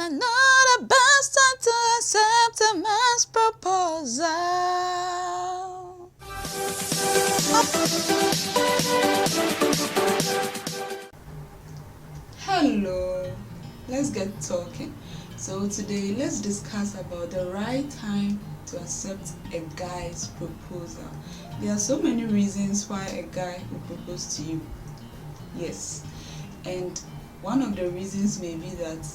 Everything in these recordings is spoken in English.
might not the best time to accept a man's proposal. Hello, let's get talking. So today let's discuss about the right time to accept a guy's proposal. There are so many reasons why a guy will propose to you. Yes, and one of the reasons may be that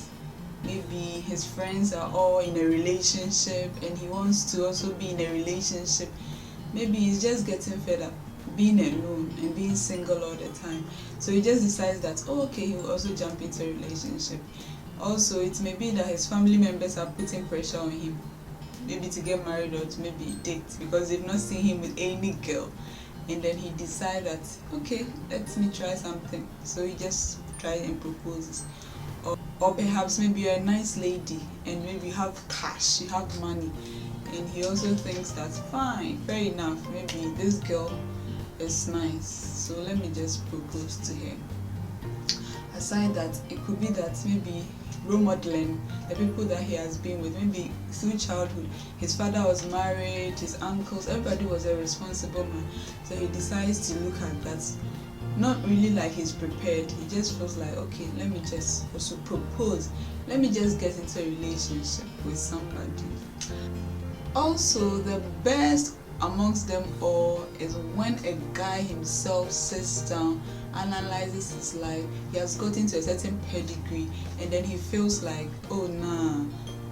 maybe his friends are all in a relationship and he wants to also be in a relationship. Maybe he's just getting fed up being alone and being single all the time, so he just decides that he will also jump into a relationship. Also, it may be that his family members are putting pressure on him, maybe to get married or to maybe date, because they've not seen him with any girl, and then he decides that let me try something, so he just tries and proposes. Or perhaps maybe you're a nice lady and maybe you have cash, you have money, and he also thinks that fine, fair enough, maybe this girl is nice, so let me just propose to her. Aside that, it could be that maybe role modeling the people that he has been with, maybe through childhood his father was married, his uncles, everybody was a responsible man, so he decides to look at that, not really like he's prepared, he just feels like let me just also propose, let me just get into a relationship with somebody. Also, the best amongst them all is when a guy himself sits down, analyzes his life, he has gotten to a certain pedigree, and then he feels like,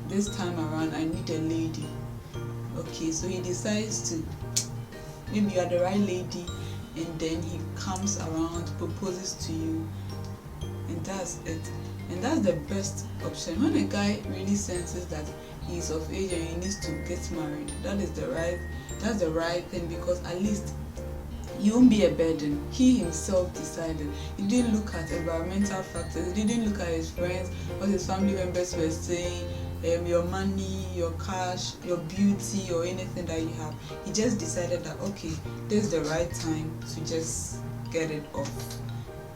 this time around I need a lady. So he decides to, maybe you are the right lady, and then he comes around, proposes to you, and that's it. And that's the best option. When a guy really senses that he is of age and he needs to get married, that's the right thing, because at least you won't be a burden. He himself decided. He didn't look at environmental factors, he didn't look at his friends, what his family members were saying, your money, your cash, your beauty, or anything that you have. He just decided that this is the right time to just get it off,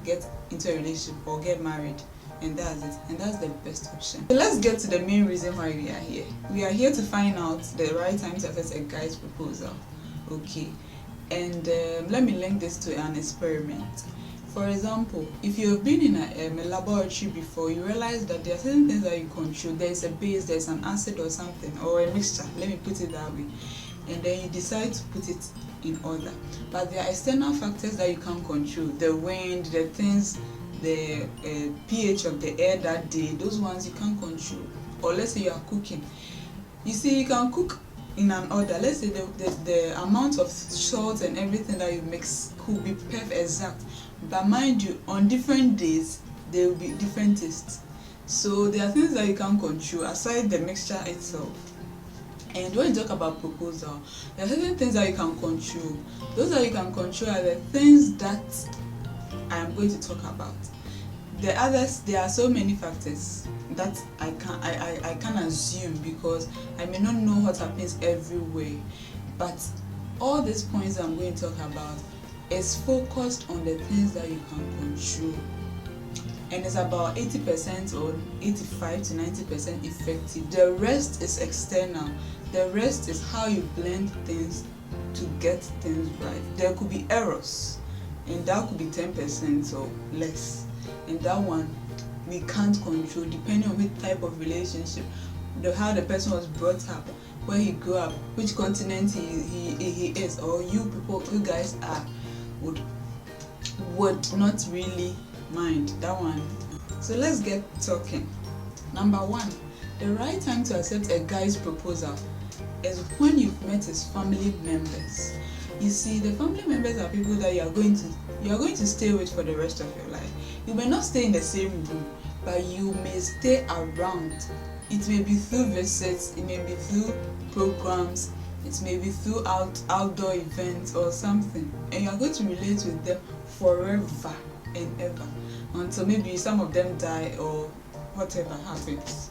get into a relationship or get married, and that's it. And that's the best option. So let's get to the main reason why we are here. We are here to find out the right time to accept a guy's proposal. And let me link this to an experiment. For example, if you have been in a laboratory before, you realize that there are certain things that you control. There is a base, there is an acid or something, or a mixture, let me put it that way, and then you decide to put it in order. But there are external factors that you can't control, the wind, the things, the pH of the air that day, those ones you can't control. Or let's say you are cooking. You see, you can cook in an order. Let's say the amount of salt and everything that you mix could be perfect, exact, but mind you, on different days there will be different tastes. So there are things that you can't control aside the mixture itself. And when you talk about proposal, there are certain things that you can control. Those that you can control are the things that I am going to talk about. The others, there are so many factors that I can assume, because I may not know what happens everywhere. But all these points I'm going to talk about is focused on the things that you can control, and it's about 80% or 85 to 90% effective. The rest is external. The rest is how you blend things to get things right. There could be errors, and that could be 10% or less, and that one we can't control, depending on which type of relationship, how the person was brought up, where he grew up, which continent he is, or you guys are, would not really mind that one. So let's get talking. Number one, the right time to accept a guy's proposal is when you've met his family members. You see, the family members are people that you are going to stay with for the rest of your life. You may not stay in the same room, but you may stay around. It may be through visits, it may be through programs, it may be through outdoor events or something, and you are going to relate with them forever and ever, until maybe some of them die or whatever happens.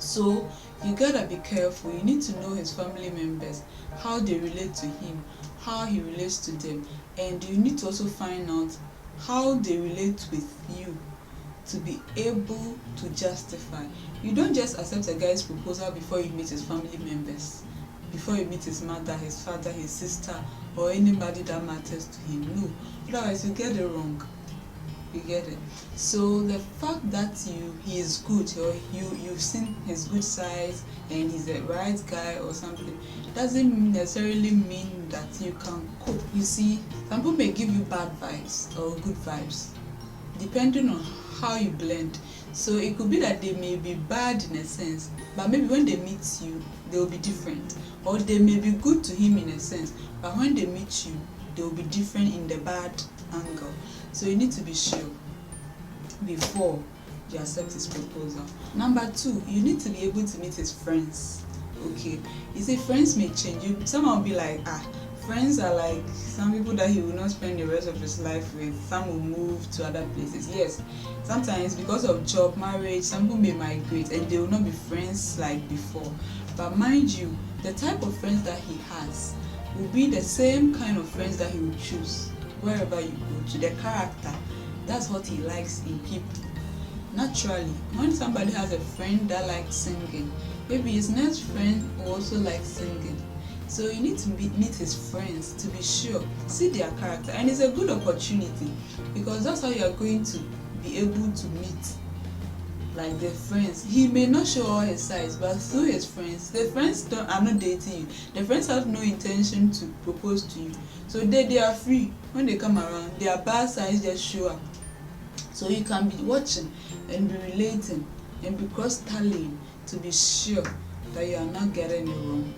So you gotta be careful. You need to know his family members, how they relate to him, how he relates to them, and you need to also find out how they relate with you, to be able to justify. You don't just accept a guy's proposal before you meet his family members, before you meet his mother, his father, his sister, or anybody that matters to him. No, otherwise you get it wrong. You get it? So the fact that he is good, or you've seen his good sides and he's the right guy or something, doesn't necessarily mean that you can cope. You see, some people may give you bad vibes or good vibes, depending on how you blend. So it could be that they may be bad in a sense, but maybe when they meet you, they'll be different. Or they may be good to him in a sense, but when they meet you, they'll be different in the bad angle. So you need to be sure before you accept his proposal. Number 2, you need to be able to meet his friends. Okay, you see, friends may change. Someone will be like, friends are like some people that he will not spend the rest of his life with. Some will move to other places. Yes, sometimes because of job, marriage, some people may migrate and they will not be friends like before. But mind you, the type of friends that he has will be the same kind of friends that he will choose wherever you go to. The character, that's what he likes in people. Naturally, when somebody has a friend that likes singing, maybe his next friend also likes singing. So you need to meet his friends to be sure, see their character, and it's a good opportunity because that's how you are going to be able to meet like their friends. He may not show all his sides, but through his friends, the friends are not dating you. The friends have no intention to propose to you, so they are free. When they come around, their bad sides just show up. So you can be watching and be relating and be cross-tallying to be sure that you are not getting it wrong.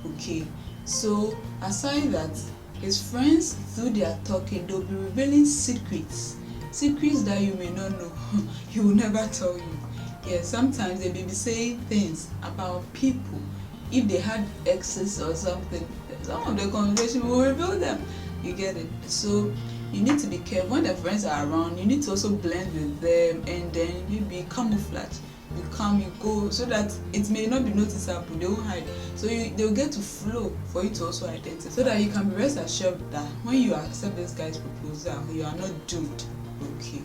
Okay, so aside that, his friends, through their talking, they'll be revealing secrets that you may not know. He will never tell you. Yeah, sometimes they may be saying things about people. If they had exes or something, some of the conversation will reveal them. You get it? So you need to be careful when the friends are around. You need to also blend with them, and then you be camouflage. You go so that it may not be noticeable. They won't hide. So they'll get to flow for you to also identify, so that you can be rest assured that when you accept this guy's proposal, you are not doomed. Okay.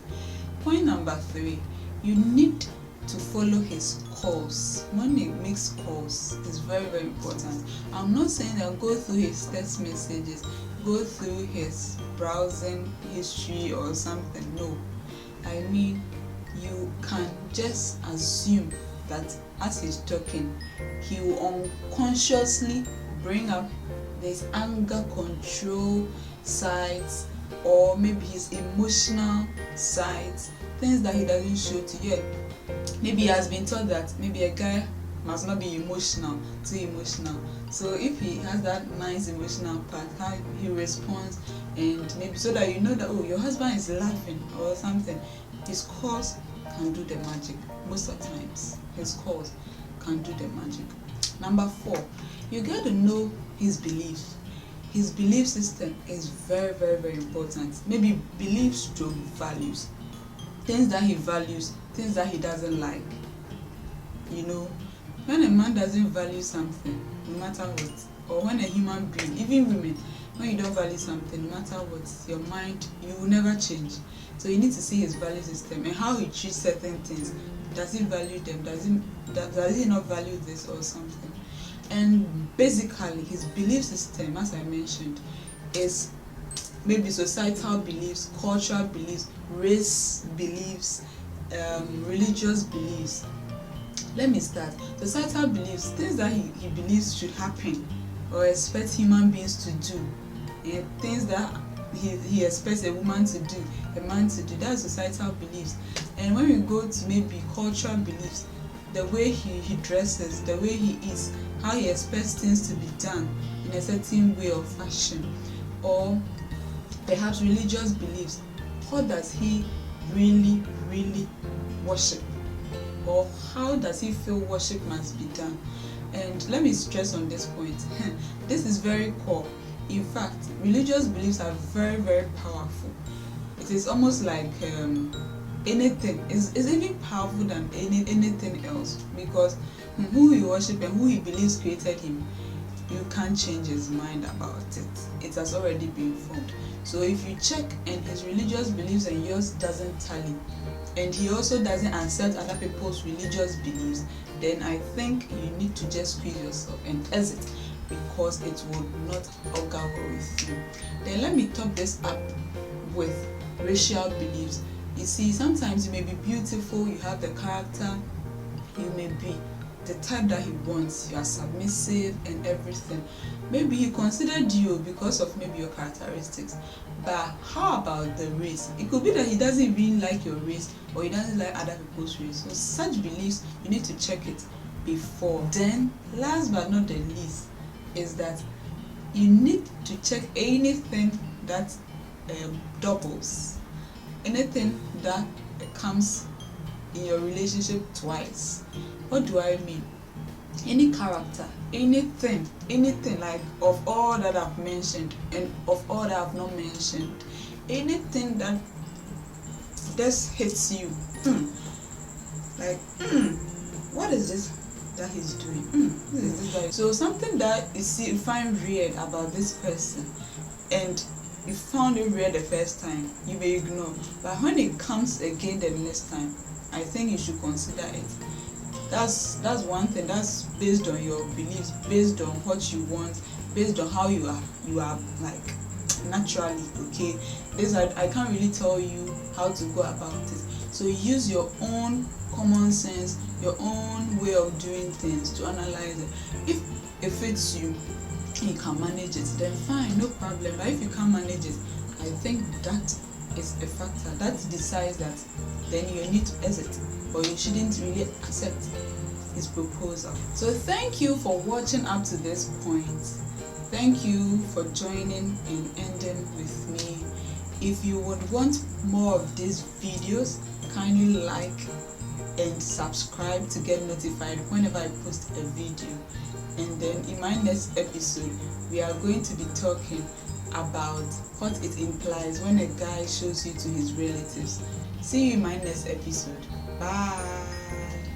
Point number 3, you need to follow his calls. When he makes calls, it's very, very important. I'm not saying that go through his text messages, go through his browsing history or something. No, I mean, you can just assume that as he's talking, he will unconsciously bring up this anger control sides, or maybe his emotional sides, things that he doesn't show to you. Maybe he has been taught that maybe a guy must not be too emotional. So if he has that nice emotional part, how he responds, and maybe so that you know that, oh, your husband is laughing or something, his calls can do the magic. Most of the times, his calls can do the magic. Number 4, you got to know his beliefs. His belief system is very, very, very important. Maybe beliefs to values, things that he values, things that he doesn't like. You know, when a man doesn't value something, no matter what, or when a human being, even women, when you don't value something, no matter what, your mind, you will never change. So you need to see his value system and how he treats certain things. Does he value them? Does he not value this or something? And basically, his belief system, as I mentioned, is maybe societal beliefs, cultural beliefs, race beliefs, religious beliefs. Let me start. Societal beliefs, things that he believes should happen or expects human beings to do, and things that he expects a woman to do, a man to do. That's societal beliefs. And when we go to maybe cultural beliefs, the way he dresses, the way he eats, how he expects things to be done in a certain way or fashion, or perhaps religious beliefs. How does he really, really worship? Or how does he feel worship must be done? And let me stress on this point. This is very core. In fact, religious beliefs are very, very powerful. It is almost like anything. It's even powerful than anything else, because who he worships and who he believes created him, you can't change his mind about it. It has already been formed. So if you check and his religious beliefs and yours doesn't tally, and he also doesn't accept other people's religious beliefs, then I think you need to just squeeze yourself and exit, because it will not augur well with you. Then let me top this up with racial beliefs. You see, sometimes you may be beautiful, you have the character, you may be the type that he wants, you are submissive and everything. Maybe he considered you because of maybe your characteristics, but how about the race? It could be that he doesn't even like your race, or he doesn't like other people's race. So such beliefs, you need to check it before. Then last but not the least is that you need to check anything that doubles, anything that comes in your relationship twice. What do I mean? Any character, anything like of all that I've mentioned and of all that I've not mentioned, anything that just hits you, what is this that he's doing? What is this that? So something that you find weird about this person, and you found it weird the first time, you may ignore, but when it comes again the next time, I think you should consider it. That's one thing. That's based on your beliefs, based on what you want, based on how you are like naturally. Okay, this I can't really tell you how to go about it. So use your own common sense, your own way of doing things to analyze it. If it fits you, you can manage it, then fine, no problem. But if you can't manage it, I think that is a factor that decides that then you need to exit, or you shouldn't really accept his proposal. So thank you for watching up to this point. Thank you for joining and ending with me. If you would want more of these videos, kindly like and subscribe to get notified whenever I post a video. And then in my next episode, we are going to be talking about what it implies when a guy shows you to his relatives. See you in my next episode. Bye.